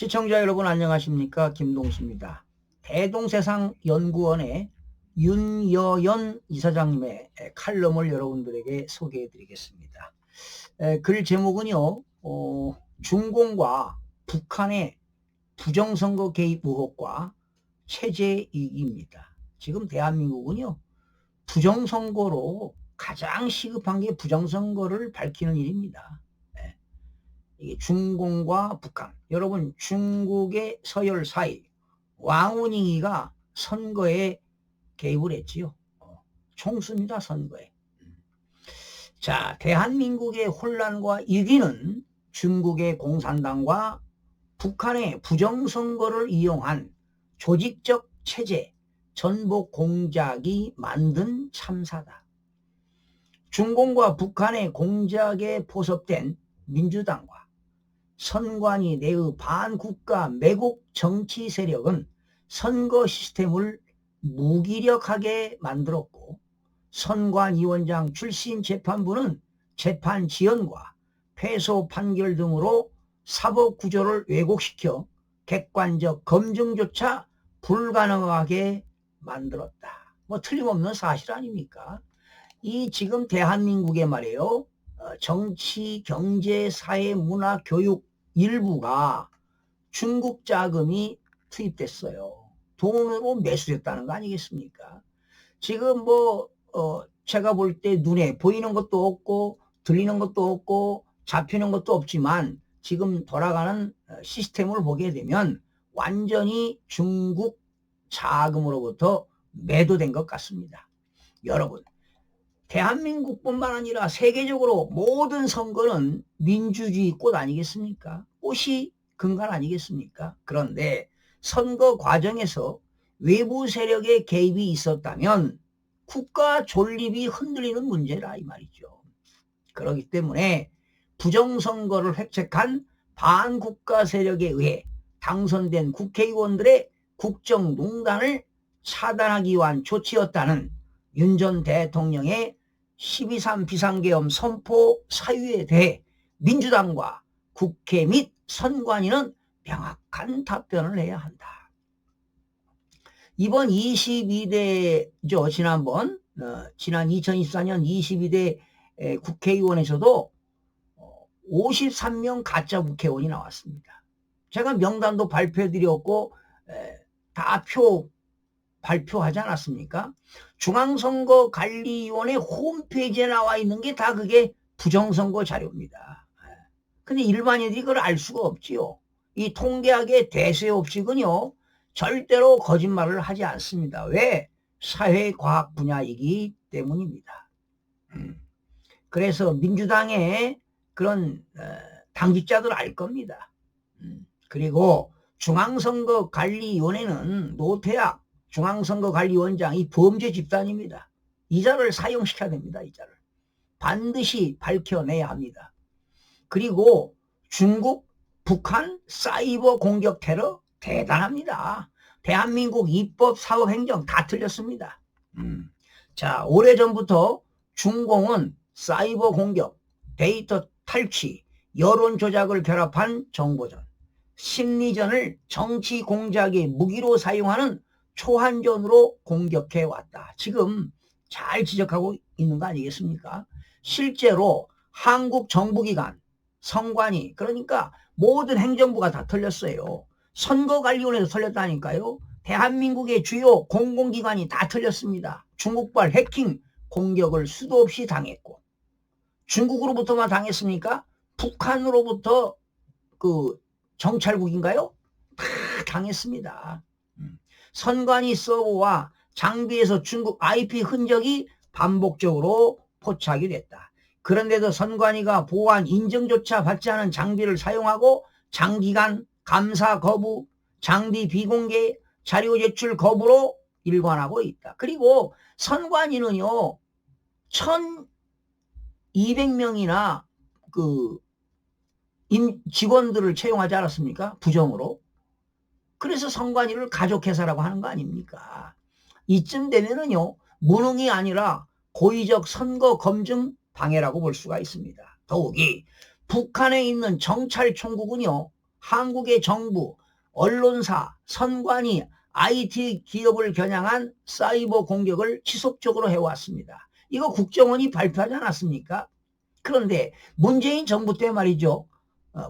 시청자 여러분 안녕하십니까? 김동수입니다. 대동세상연구원의 윤여연 이사장님의 칼럼을 여러분들에게 소개해 드리겠습니다. 글 제목은요, 중공과 북한의 부정선거 개입 의혹과 체제이익입니다. 지금 대한민국은요, 부정선거로 가장 시급한 게 부정선거를 밝히는 일입니다. 이게 중공과 북한. 여러분, 중국의 서열 사이 왕우닝이가 선거에 개입을 했지요. 총수입니다, 선거에. 자, 대한민국의 혼란과 위기는 중국의 공산당과 북한의 부정선거를 이용한 조직적 체제, 전복 공작이 만든 참사다. 중공과 북한의 공작에 포섭된 민주당과 선관위 내의 반국가 매국 정치 세력은 선거 시스템을 무기력하게 만들었고, 선관위원장 출신 재판부는 재판 지연과 패소 판결 등으로 사법 구조를 왜곡시켜 객관적 검증조차 불가능하게 만들었다. 뭐 틀림없는 사실 아닙니까? 이 지금 대한민국에 말이에요, 정치, 경제, 사회, 문화, 교육 일부가 중국 자금이 투입됐어요. 돈으로 매수됐다는 거 아니겠습니까? 지금 제가 볼 때 눈에 보이는 것도 없고 들리는 것도 없고 잡히는 것도 없지만 지금 돌아가는 시스템을 보게 되면 완전히 중국 자금으로부터 매도된 것 같습니다. 여러분, 대한민국뿐만 아니라 세계적으로 모든 선거는 민주주의 꽃 아니겠습니까? 꽃이 근간 아니겠습니까? 그런데 선거 과정에서 외부 세력의 개입이 있었다면 국가 존립이 흔들리는 문제라 이 말이죠. 그렇기 때문에 부정선거를 획책한 반국가 세력에 의해 당선된 국회의원들의 국정농단을 차단하기 위한 조치였다는 윤 전 대통령의 12.3 비상계엄 선포 사유에 대해 민주당과 국회 및 선관위는 명확한 답변을 해야 한다. 이번 22대죠. 지난 2024년 22대 국회의원에서도 53명 가짜 국회의원이 나왔습니다. 제가 명단도 발표해드렸고 다 발표하지 않았습니까? 중앙선거관리위원회 홈페이지에 나와 있는 게 다 그게 부정선거 자료입니다. 근데 일반인들이 그걸 알 수가 없지요. 이 통계학의 대세업식은요, 절대로 거짓말을 하지 않습니다. 왜? 사회과학 분야이기 때문입니다. 그래서 민주당의 그런 당직자들 알 겁니다. 그리고 중앙선거관리위원회는 노태학 중앙선거관리위원장이 범죄 집단입니다. 이자를 사용시켜야 됩니다. 이자를 반드시 밝혀내야 합니다. 그리고 중국, 북한 사이버 공격 테러 대단합니다. 대한민국 입법, 사법, 행정 다 틀렸습니다. 자, 오래전부터 중공은 사이버 공격, 데이터 탈취, 여론 조작을 결합한 정보전, 심리전을 정치 공작의 무기로 사용하는 초한전으로 공격해 왔다. 지금 잘 지적하고 있는 거 아니겠습니까? 실제로 한국 정부기관, 선관위, 그러니까 모든 행정부가 다 틀렸어요. 선거관리위원회도 틀렸다니까요. 대한민국의 주요 공공기관이 다 틀렸습니다. 중국발 해킹 공격을 수도 없이 당했고, 중국으로부터만 당했습니까? 북한으로부터 그 정찰국인가요? 다 당했습니다. 선관위 서버와 장비에서 중국 IP 흔적이 반복적으로 포착이 됐다. 그런데도 선관위가 보안 인증조차 받지 않은 장비를 사용하고 장기간 감사 거부, 장비 비공개, 자료 제출 거부로 일관하고 있다. 그리고 선관위는요, 1200명이나 직원들을 채용하지 않았습니까? 부정으로. 그래서 선관위를 가족회사라고 하는 거 아닙니까? 이쯤 되면은요, 무능이 아니라 고의적 선거 검증 방해라고 볼 수가 있습니다. 더욱이 북한에 있는 정찰총국은요, 한국의 정부, 언론사, 선관위, IT 기업을 겨냥한 사이버 공격을 지속적으로 해왔습니다. 이거 국정원이 발표하지 않았습니까? 그런데 문재인 정부 때 말이죠.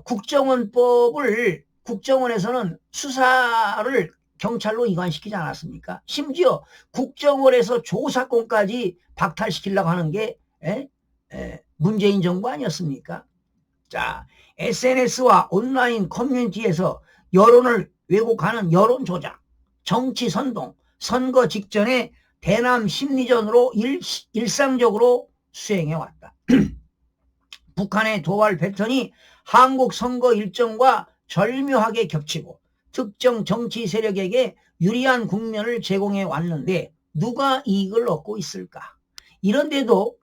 국정원법을 국정원에서는 수사를 경찰로 이관시키지 않았습니까? 심지어 국정원에서 조사권까지 박탈시키려고 하는 게 문재인 정부 아니었습니까? 자, SNS와 온라인 커뮤니티에서 여론을 왜곡하는 여론 조작, 정치 선동, 선거 직전에 대남 심리전으로 일상적으로 수행해왔다. 북한의 도발 패턴이 한국 선거 일정과 절묘하게 겹치고 특정 정치 세력에게 유리한 국면을 제공해 왔는데 누가 이익을 얻고 있을까? 이런데도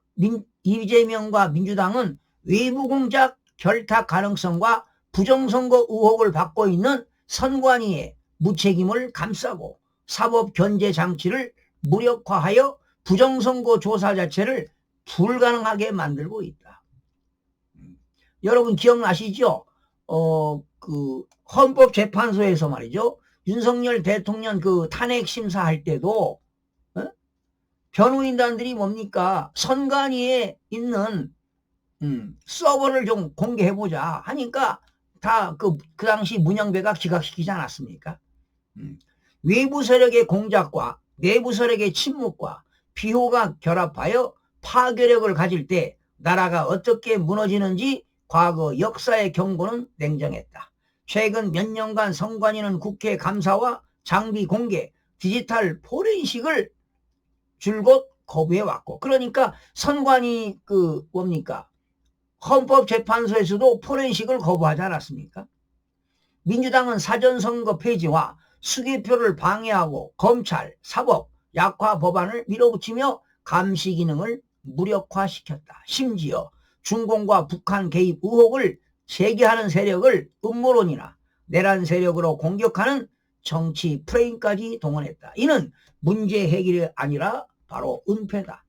이재명과 민주당은 외부 공작 결탁 가능성과 부정선거 의혹을 받고 있는 선관위의 무책임을 감싸고 사법 견제 장치를 무력화하여 부정선거 조사 자체를 불가능하게 만들고 있다. 여러분 기억나시죠? 헌법재판소에서 말이죠. 윤석열 대통령 그 탄핵 심사할 때도 변호인단들이 뭡니까? 선관위에 있는 서버를 좀 공개해보자 하니까 다 그 당시 문영배가 기각시키지 않았습니까? 외부 세력의 공작과 내부 세력의 침묵과 비호가 결합하여 파괴력을 가질 때 나라가 어떻게 무너지는지 과거 역사의 경고는 냉정했다. 최근 몇 년간 선관위는 국회 감사와 장비 공개, 디지털 포렌식을 줄곧 거부해왔고, 그러니까 선관위 헌법재판소에서도 포렌식을 거부하지 않았습니까? 민주당은 사전선거 폐지와 수개표를 방해하고 검찰, 사법, 약화 법안을 밀어붙이며 감시 기능을 무력화시켰다. 심지어 중공과 북한 개입 의혹을 제기하는 세력을 음모론이나 내란 세력으로 공격하는 정치 프레임까지 동원했다. 이는 문제 해결이 아니라 바로 은폐다.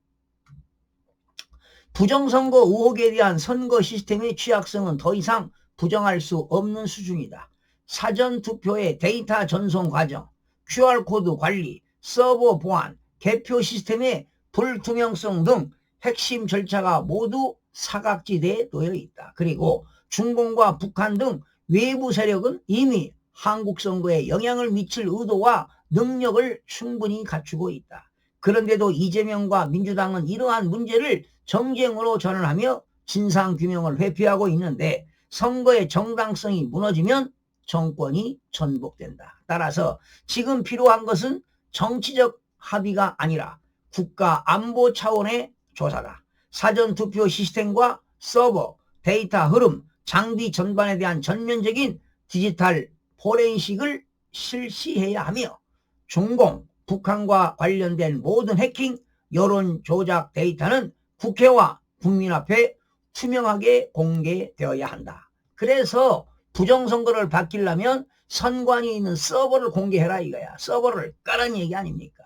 부정선거 의혹에 대한 선거 시스템의 취약성은 더 이상 부정할 수 없는 수준이다. 사전투표의 데이터 전송 과정, QR코드 관리, 서버 보안, 개표 시스템의 불투명성 등 핵심 절차가 모두 사각지대에 놓여 있다. 그리고 중공과 북한 등 외부 세력은 이미 한국 선거에 영향을 미칠 의도와 능력을 충분히 갖추고 있다. 그런데도 이재명과 민주당은 이러한 문제를 정쟁으로 전환하며 진상규명을 회피하고 있는데 선거의 정당성이 무너지면 정권이 전복된다. 따라서 지금 필요한 것은 정치적 합의가 아니라 국가 안보 차원의 조사다. 사전투표 시스템과 서버, 데이터 흐름, 장비 전반에 대한 전면적인 디지털 포렌식을 실시해야 하며 중공, 북한과 관련된 모든 해킹, 여론 조작 데이터는 국회와 국민 앞에 투명하게 공개되어야 한다. 그래서 부정선거를 바뀌려면 선관위에 있는 서버를 공개해라 이거야. 서버를 까라는 얘기 아닙니까?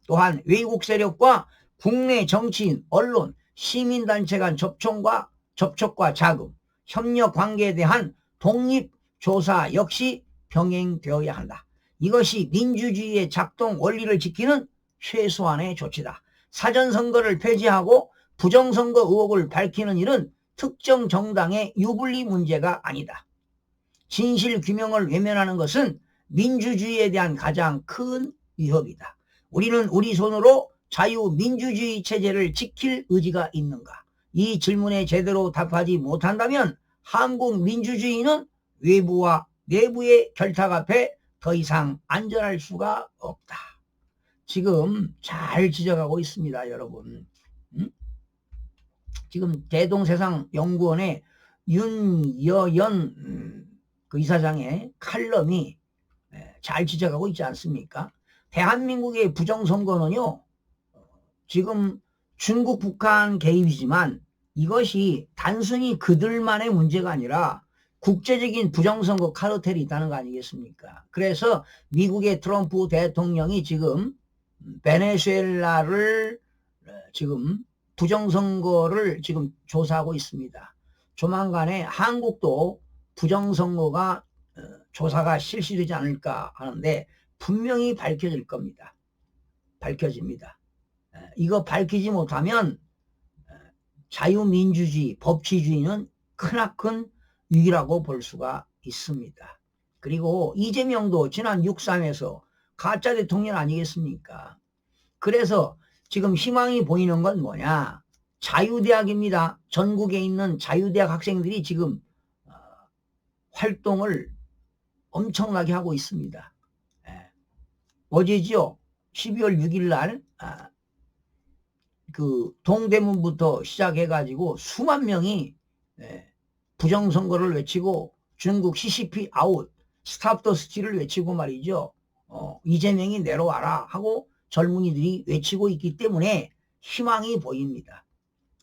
또한 외국 세력과 국내 정치인, 언론, 시민단체 간 접촉과 자금, 협력 관계에 대한 독립조사 역시 병행되어야 한다. 이것이 민주주의의 작동 원리를 지키는 최소한의 조치다. 사전선거를 폐지하고 부정선거 의혹을 밝히는 일은 특정 정당의 유불리 문제가 아니다. 진실규명을 외면하는 것은 민주주의에 대한 가장 큰 위협이다. 우리는 우리 손으로 자유민주주의 체제를 지킬 의지가 있는가? 이 질문에 제대로 답하지 못한다면 한국 민주주의는 외부와 내부의 결탁 앞에 더 이상 안전할 수가 없다. 지금 잘 지적하고 있습니다, 여러분. 지금 대동세상연구원의 윤여연 그 이사장의 칼럼이 잘 지적하고 있지 않습니까? 대한민국의 부정선거는요, 지금 중국, 북한 개입이지만 이것이 단순히 그들만의 문제가 아니라 국제적인 부정선거 카르텔이 있다는 거 아니겠습니까? 그래서 미국의 트럼프 대통령이 지금 베네수엘라를 지금 부정선거를 지금 조사하고 있습니다. 조만간에 한국도 부정선거가 조사가 실시되지 않을까 하는데 분명히 밝혀질 겁니다. 밝혀집니다. 이거 밝히지 못하면 자유민주주의, 법치주의는 크나큰 위기라고 볼 수가 있습니다. 그리고 이재명도 지난 6.3에서 가짜 대통령 아니겠습니까? 그래서 지금 희망이 보이는 건 뭐냐? 자유대학입니다. 전국에 있는 자유대학 학생들이 지금 활동을 엄청나게 하고 있습니다. 어제죠? 12월 6일 날 그 동대문부터 시작해가지고 수만 명이 부정선거를 외치고 중국 CCP 아웃, 스탑 더 스틸을 외치고 말이죠. 이재명이 내려와라 하고 젊은이들이 외치고 있기 때문에 희망이 보입니다.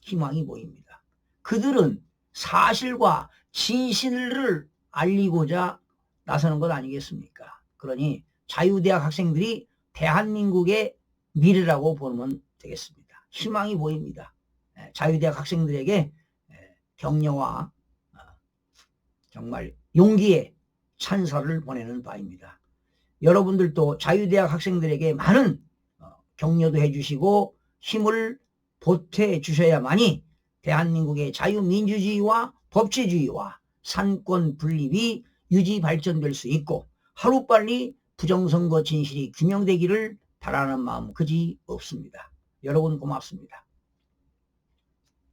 희망이 보입니다. 그들은 사실과 진실을 알리고자 나서는 것 아니겠습니까? 그러니 자유대학 학생들이 대한민국의 미래라고 보면 되겠습니다. 희망이 보입니다. 자유대학 학생들에게 격려와 정말 용기의 찬사를 보내는 바입니다. 여러분들도 자유대학 학생들에게 많은 격려도 해주시고 힘을 보태 주셔야만이 대한민국의 자유민주주의와 법치주의와 산권 분립이 유지 발전될 수 있고 하루빨리 부정선거 진실이 규명되기를 바라는 마음 그지 없습니다. 여러분 고맙습니다.